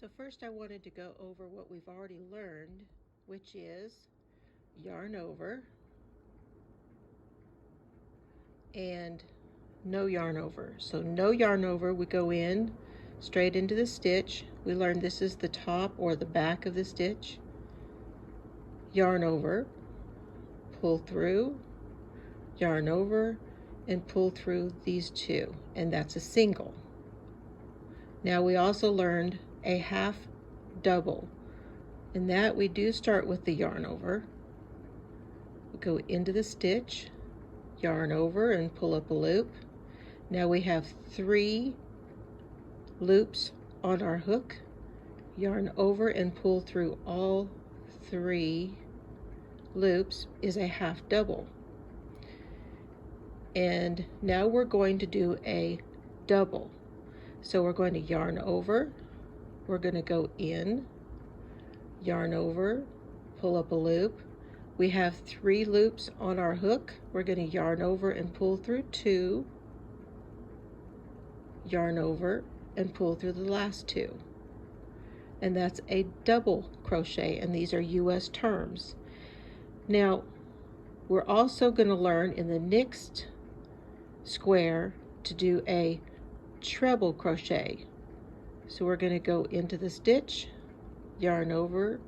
So first I wanted to go over what we've already learned, which is yarn over and no yarn over. So no yarn over, we go in straight into the stitch. We learned this is the top or the back of the stitch. Yarn over, pull through, yarn over, and pull through these two, and that's a single. Now we also learned a half double, and that we do start with the yarn over. We go into the stitch, yarn over, and pull up a loop. Now we have 3 loops on our hook. Yarn over and pull through all 3 loops is a half double. And now we're going to do a double. So we're going to yarn over, we're going to go in, yarn over, pull up a loop. We have 3 loops on our hook. We're going to yarn over and pull through 2, yarn over and pull through the last 2. And that's a double crochet, and these are US terms. Now, we're also going to learn in the next square to do a treble crochet. So we're going to go into the stitch, yarn over,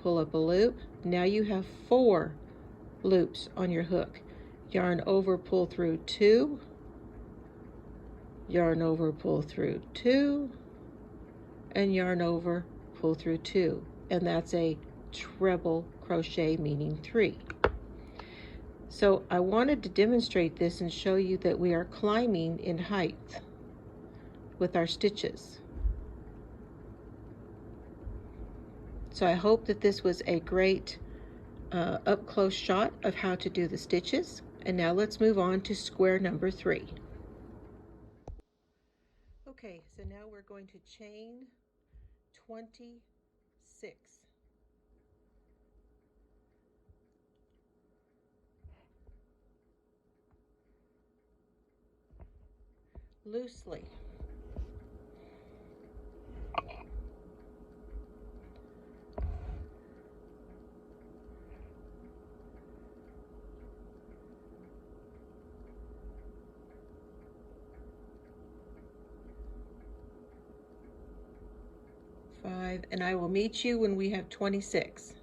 pull up a loop. Now you have 4 loops on your hook. Yarn over, pull through 2, yarn over, pull through 2, and yarn over, pull through 2. And that's a treble crochet, meaning 3. So I wanted to demonstrate this and show you that we are climbing in height with our stitches. So I hope that this was a great up close shot of how to do the stitches. And now let's move on to square number 3. Okay, so now we're going to chain 26. Loosely. And I will meet you when we have 26.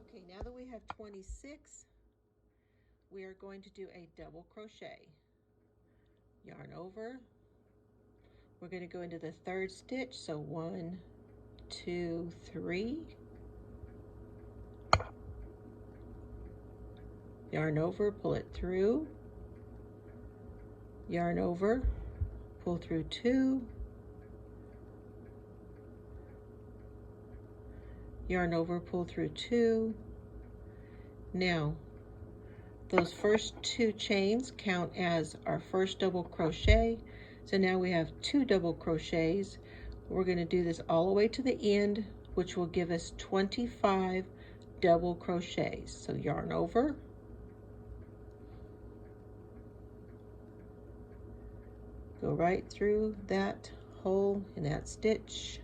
Okay, now that we have 26, we are going to do a double crochet. Yarn over. We're going to go into the 3rd stitch, so 1, 2, 3. Yarn over, pull it through. Yarn over, pull through 2. Yarn over, pull through 2. Now, those first 2 chains count as our first double crochet. So now we have 2 double crochets. We're going to do this all the way to the end, which will give us 25 double crochets. So yarn over, go right through that hole in that stitch,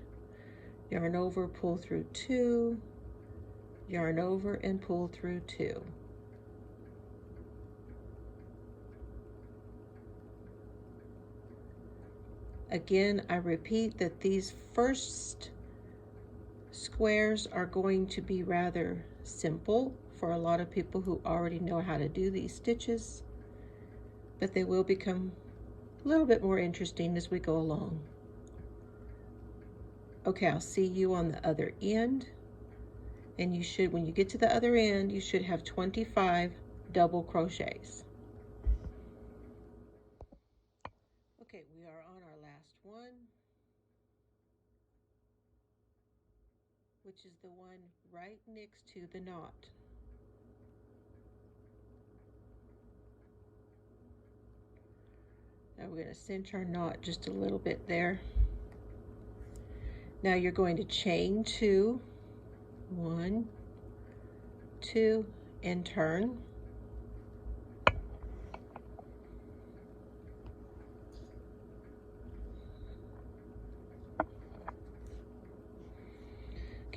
yarn over, pull through 2, yarn over and pull through 2. Again, I repeat that these first squares are going to be rather simple for a lot of people who already know how to do these stitches, but they will become a little bit more interesting as we go along. Okay, I'll see you on the other end, and you should, when you get to the other end, you should have 25 double crochets. Okay, we are on our last one, which is the one right next to the knot. Now we're going to cinch our knot just a little bit there. Now you're going to chain 2, 1, 2, and turn.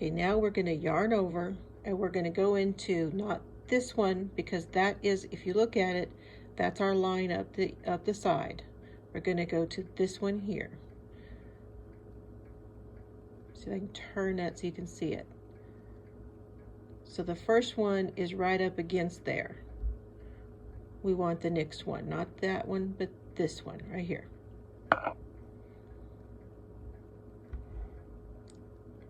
Okay, now we're going to yarn over and we're going to go into not this one, because that is, if you look at it, that's our line up the side. We're going to go to this one here. See if I can turn that so you can see it. So the first one is right up against there. We want the next one, not that one, but this one right here.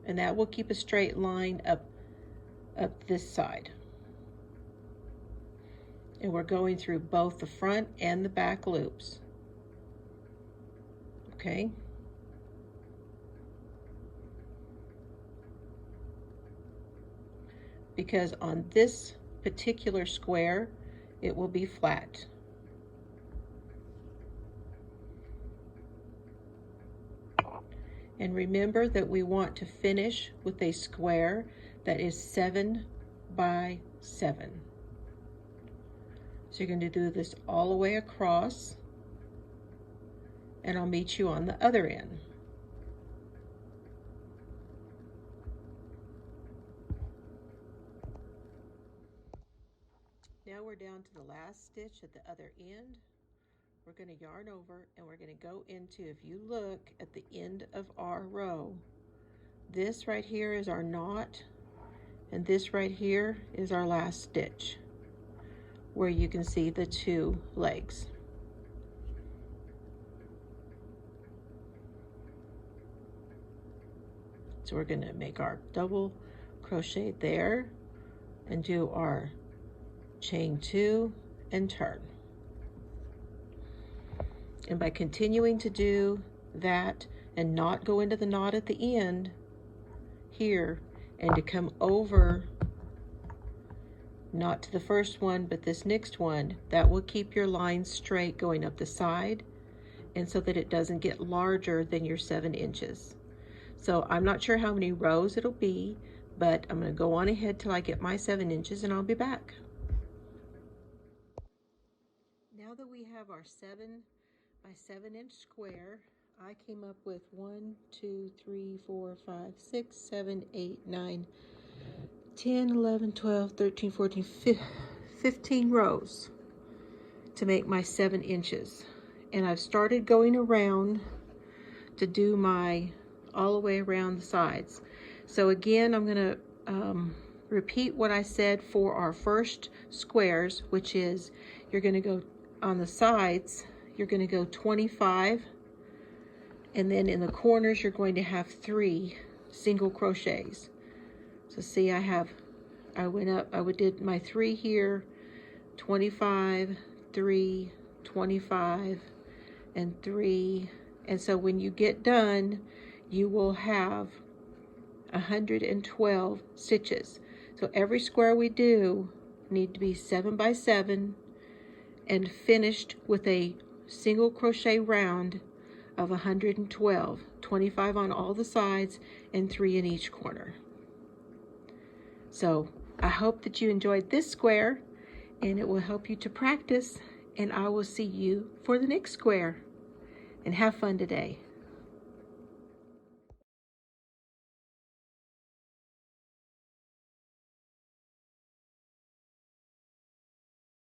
And that will keep a straight line up this side. And we're going through both the front and the back loops. Okay. Because on this particular square, it will be flat. And remember that we want to finish with a square that is 7 by 7. So you're going to do this all the way across, and I'll meet you on the other end. Now we're down to the last stitch at the other end. We're going to yarn over and we're going to go into, if you look at the end of our row, this right here is our knot, and this right here is our last stitch, where you can see the 2 legs. So we're going to make our double crochet there and do our chain 2 and turn. And by continuing to do that and not go into the knot at the end here, and to come over, not to the first one, but this next one, that will keep your line straight going up the side, and so that it doesn't get larger than your 7 inches. So I'm not sure how many rows it'll be, but I'm going to go on ahead till I get my 7 inches and I'll be back. Now that we have our 7 by 7 inch square, I came up with 1, 2, 3, 4, 5, 6, 7, 8, 9, 10, 11, 12, 13, 14, 15 rows to make my 7 inches. And I've started going around to do my all the way around the sides. So again, I'm going to repeat what I said for our first squares, which is you're going to go on the sides, you're going to go 25, and then in the corners you're going to have 3 single crochets. So see, I went up, I did my 3 here, 25, 3, 25, and 3. And so when you get done, you will have 112 stitches. So every square we do need to be 7 by 7 and finished with a single crochet round of 112, 25 on all the sides and 3 in each corner. So I hope that you enjoyed this square, and it will help you to practice, and I will see you for the next square. And have fun today.